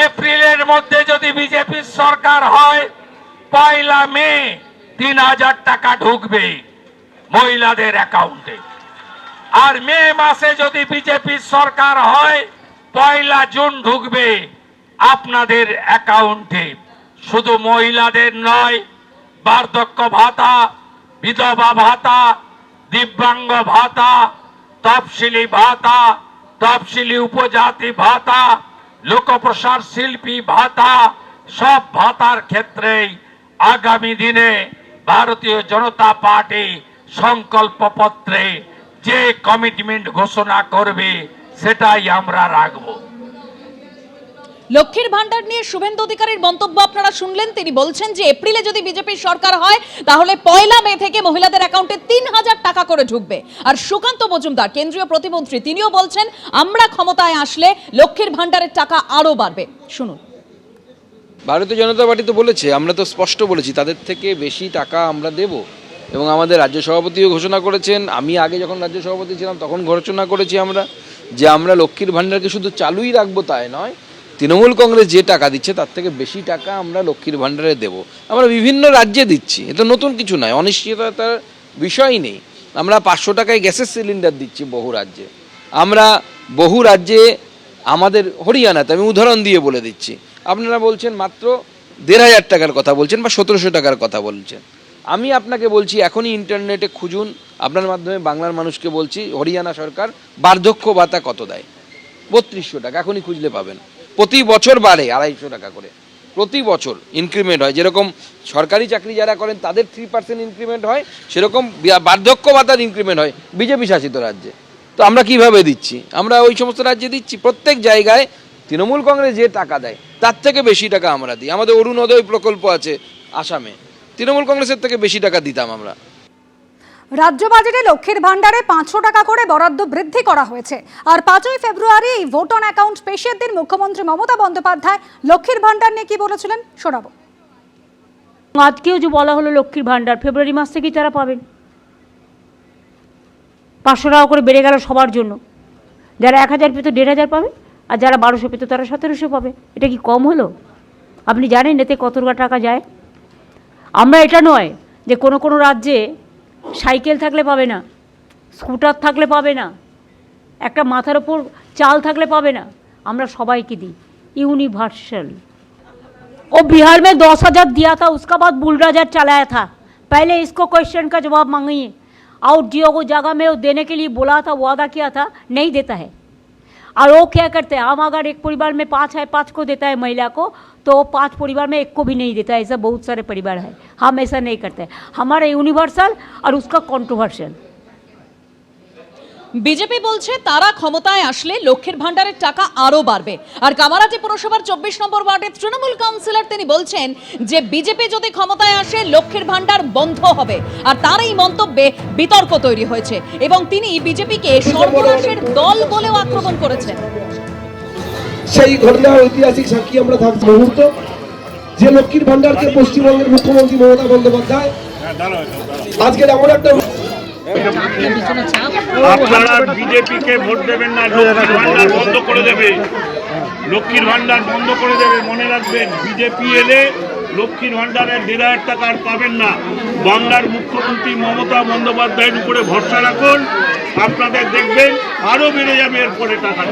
এপ্রিলের মধ্যে যদি বিজেপির সরকার হয়, 1 মে 3000 টাকা ঢুকবে মহিলাদের অ্যাকাউন্টে। আর মে মাসে যদি বিজেপির সরকার হয়, 1 জুন ঢুকবে আপনাদের অ্যাকাউন্টে। শুধু মহিলাদের নয়, বার্ধক্য ভাতা, বিধবা ভাতা, দিব্যাঙ্গ ভাতা, তফসিলি ভাতা, তফসিলি উপজাতি ভাতা, লোকপ্রসার শিল্পী ভাতা, সব ভাতার ক্ষেত্রেই আগামী দিনে ভারতীয় জনতা পার্টি সংকল্পপত্রে যে কমিটমেন্ট ঘোষণা করবে সেটাই আমরা রাখব। লক্ষ্মীর ভান্ডার নিয়ে শুভেন্দু অধিকারীর মন্তব্য আপনারা শুনলেন। তিনি বলছেন যে এপ্রিলে যদি বিজেপির সরকার হয় তাহলে 1 মে থেকে মহিলাদের অ্যাকাউন্টে 3000 টাকা করে ঢুকবে। আর সুকান্ত মজুমদার কেন্দ্রীয় প্রতিমন্ত্রী, তিনিও বলছেন আমরা ক্ষমতায় আসলে লক্ষ্মীর ভান্ডারের টাকা আরো বাড়বে। শুনুন। ভারতীয় জনতা পার্টি তো বলেছে, আমরা তো স্পষ্ট বলেছি তাদের থেকে বেশি টাকা আমরা দেব, এবং আমাদের রাজ্য সভাপতিও ঘোষণা করেছেন। আমি আগে যখন রাজ্য সভাপতি ছিলাম তখন ঘোষণা করেছি আমরা যে আমরা লক্ষ্মীর ভান্ডারকে শুধু চালুই রাখবো তাই নয়, তৃণমূল কংগ্রেস যে টাকা দিচ্ছে তার থেকে বেশি টাকা আমরা লক্ষ্মীর ভান্ডারে দেব। আমরা বিভিন্ন রাজ্যে দিচ্ছি, এটা নতুন কিছু নয়, অনিশ্চয়তার বিষয় নেই। আমরা 500 টাকায় গ্যাসের সিলিন্ডার দিচ্ছি বহু রাজ্যে। আমরা বহু রাজ্যে, আমাদের হরিয়ানাতে আমি উদাহরণ দিয়ে বলে দিচ্ছি, আপনারা বলছেন মাত্র 1500 টাকার কথা বলছেন বা 1700 টাকার কথা বলছেন। আমি আপনাকে বলছি এখনই ইন্টারনেটে খুঁজুন, আপনার মাধ্যমে বাংলার মানুষকে বলছি হরিয়ানা সরকার বার্ধক্য ভাতা কত দেয়। 3200 টাকা, এখনই খুঁজলে পাবেন। প্রতি বছর বাড়ে 250 টাকা করে, প্রতি বছর ইনক্রিমেন্ট হয়। যেরকম সরকারি চাকরি যারা করেন তাদের 3% ইনক্রিমেন্ট হয়, সেরকম বার্ধক্য ভাতার ইনক্রিমেন্ট হয় বিজেপি শাসিত রাজ্যে। তো আমরা কিভাবে দিচ্ছি? আমরা ওই সমস্ত রাজ্যে দিচ্ছি। প্রত্যেক জায়গায় তৃণমূল কংগ্রেস যে টাকা দেয় তার থেকে বেশি টাকা আমরা দিই। আমাদের অরুণোদয় প্রকল্প আছে আসামে, তৃণমূল কংগ্রেসের থেকে বেশি টাকা দিতাম আমরা। রাজ্য বাজেটে লক্ষ্মীর ভান্ডারে 500 টাকা করে বরাদ্দ বৃদ্ধি করা হয়েছে। আর 5ই ফেব্রুয়ারি এই ভোট অন অ্যাকাউন্ট পেশের দিন মুখ্যমন্ত্রী মমতা বন্দ্যোপাধ্যায় লক্ষ্মীর ভান্ডার নিয়ে কি বলেছিলেন শোনাবো। আজকেও যে বলা হলো লক্ষ্মীর ভান্ডার ফেব্রুয়ারি মাস থেকেই তারা পাবেন। 500 টাকা করে বেড়ে গেল সবার জন্য। যারা 1000 পেত 1500 পাবে, আর যারা 1200 পেত তারা 1700 পাবে। এটা কি কম হলো? আপনি জানেন এতে কত টাকা যায়? আমরা এটা নয় যে কোনো কোনো রাজ্যে সাইকেল থাকলে পাবে না, স্কুটার থাকলে পাবে না, একটা মাথার ওপর চাল থাকলে পাবে না। আমরা সবাইকে দিই, यूनिवर्सल। और बिहार में 10,000 दिया था, उसका बाद बुलडोजर चलाया था। पहले इसको क्वेश्चन का जवाब मांगिए। आउट जियो को जगह में वो देने के लिए बोला था, वादा किया था, नहीं देता है। और वो क्या करते हैं, हम अगर एक परिवार में 5 है, 5 को देता है महिला को, तो 5 परिवार में 1 को भी नहीं देता है। ऐसा बहुत सारे परिवार है। हम ऐसा नहीं करते। हमारा यूनिवर्सल और उसका कंट्रोवर्शियल। বিজেপি বলছে তারা ক্ষমতায় আসলে লক্ষ্মীর ভান্ডারের টাকা আরো বাড়বে। আর কামারাটি পুরসভার 24 নম্বর ওয়ার্ডের তৃণমূল কাউন্সিলর তিনি বলছেন যে বিজেপি যদি ক্ষমতায় আসে লক্ষ্মীর ভান্ডার বন্ধ হবে। আর তার এই মন্তব্যে বিতর্ক তৈরি হয়েছে এবং তিনি বিজেপিকে সর্বনাশের দল বলেও আক্রমণ করেছেন। সেই ঘটনার ঐতিহাসিক সাক্ষী আমরা থাকছি মুহূর্ত, যে লক্ষ্মীর ভান্ডারকে পশ্চিমবঙ্গের মুখ্যমন্ত্রী মমতা বন্দ্যোপাধ্যায় আজকের এমন একটা আপনারা বিজেপিকে ভোট দেবেন না, লক্ষ্মীর ভান্ডার বন্ধ করে দেবে, লক্ষ্মীর ভান্ডার বন্ধ করে দেবে। মনে রাখবেন, বিজেপি এলে লক্ষ্মীর ভান্ডারের 1500 টাকা আর পাবেন না। বাংলার মুখ্যমন্ত্রী মমতা বন্দ্যোপাধ্যায়ের উপরে ভরসা রাখুন, আপনাদের দেখবেন আরো বেড়ে যাবে এরপরে টাকা।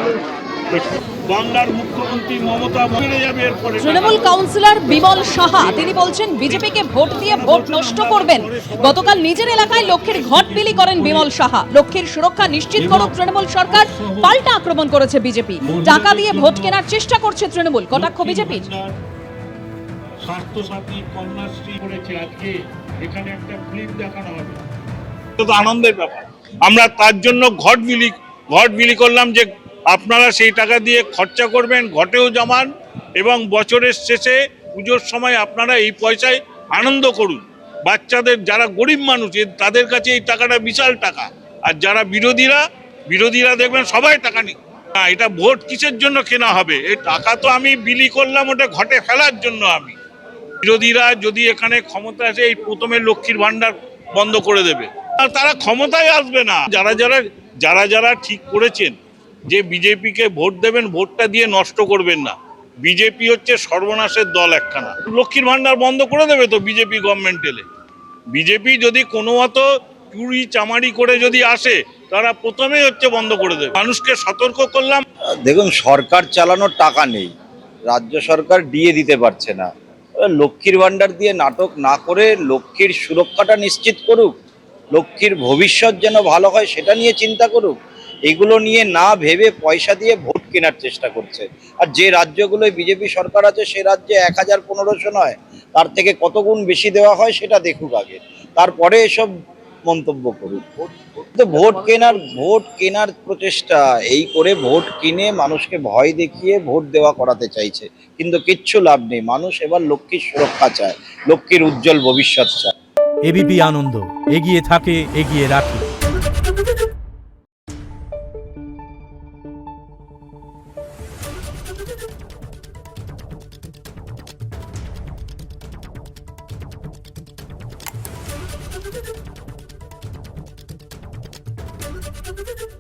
বাংলার মুখ্যমন্ত্রী মমতা বেড়ে যাবে এরপরে। তৃণমূল কাউন্সিলর বিমল সাহা তিনি বলছেন বিজেপিকে ভোট দিয়ে ভোট নষ্ট করবেন। গতকাল নিজের এলাকায় লক্ষ্মীর ঘট বিলি করেন বিমল সাহা। লক্ষ্মীর সুরক্ষা নিশ্চিত করুক তৃণমূল সরকার, পাল্টা আক্রমণ করেছে বিজেপি। টাকা দিয়ে ভোট কেনার চেষ্টা করছে তৃণমূল, কটাক্ষ বিজেপির। স্বাস্থ্যসাথী কন্যাশ্রী করেছে, আজকে এখানে একটা ফিল্ম দেখানো হবে, তো আনন্দের ব্যাপার। আমরা তার জন্য ঘট বিলি করলাম যে আপনারা সেই টাকা দিয়ে খরচা করবেন, ঘটেও জমান, এবং বছরের শেষে পুজোর সময় আপনারা এই পয়সায় আনন্দ করুন। বাচ্চাদের যারা গরিব মানুষ তাদের কাছে এই টাকাটা বিশাল টাকা। আর যারা বিরোধীরা দেখবেন সবাই টাকা নেই। না, এটা ভোট কিসের জন্য কেনা হবে? এই টাকা তো আমি বিলি করলাম ওটা ঘটে ফেলার জন্য। আমি বিরোধীরা যদি এখানে ক্ষমতা আসে এই প্রথমে লক্ষ্মীর ভান্ডার বন্ধ করে দেবে, আর তারা ক্ষমতায় আসবে না। যারা ঠিক করেছেন যে বিজেপিকে ভোট দেবেন, ভোটটা দিয়ে নষ্ট করবেন না, বিজেপি হচ্ছে সর্বনাশের দল একখানা। লক্ষ্মীর ভান্ডার বন্ধ করে দেবে তো বিজেপি গভর্নমেন্ট এলে? বিজেপি যদি কোনো মতো চুরি চামারি করে যদি আসে, তারা প্রথমেই হচ্ছে বন্ধ করে দেবে। মানুষকে সতর্ক করলাম। দেখুন, সরকার চালানোর টাকা নেই, রাজ্য সরকার দিয়ে দিতে পারছে না। লক্ষ্মীর ভান্ডার দিয়ে নাটক না করে লক্ষ্মীর সুরক্ষাটা নিশ্চিত করুক, লক্ষ্মীর ভবিষ্যৎ যেন ভালো হয় সেটা নিয়ে চিন্তা করুক। এগুলো নিয়ে না ভেবে পয়সা দিয়ে ভোট কেনার চেষ্টা করছে। আর যে রাজ্যগুলোয় বিজেপি সরকার আছে সে রাজ্যে 1000-1500 নয়, তার থেকে কত গুণ বেশি দেওয়া হয় সেটা দেখুক আগে, তারপরে এসব মন্তব্য করুক। তো ভোট কেনার প্রচেষ্টা, এই করে ভোট কিনে মানুষকে ভয় দেখিয়ে ভোট দেওয়া করাতে চাইছে, কিন্তু কিচ্ছু লাভ নেই। মানুষ এবার লক্ষ্মীর সুরক্ষা চায়, লক্ষ্মীর উজ্জ্বল ভবিষ্যৎ চায়। এবিপি আনন্দ, এগিয়ে থাকে, এগিয়ে রাখে। Thank you.